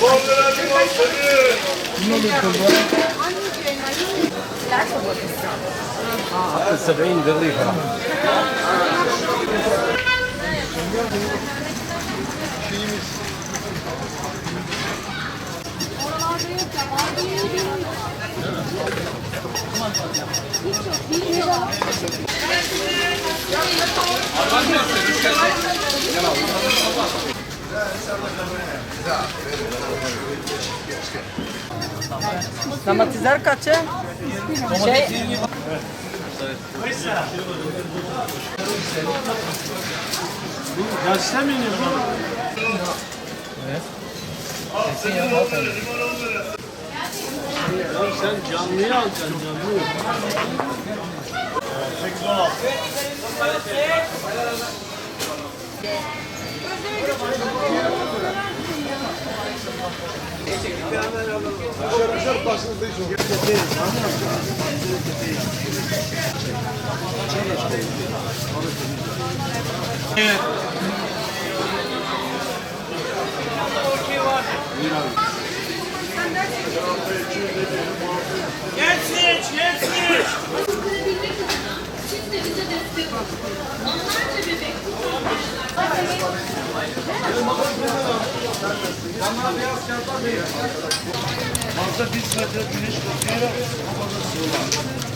حط 70 قريفة. Domatesler kaça? Şey... Yaşta mı iniyor bu? Evet. Kesin ya zaten. Ya sen canlıyı alacaksın, canlıyı. 816. Aşağı başınızda iş olur. Evet. Gençlik, gençlik. Siz de bize destek olun. Onlarca bebek Fazla 1 metre güneş batıyor, kafada sığılar.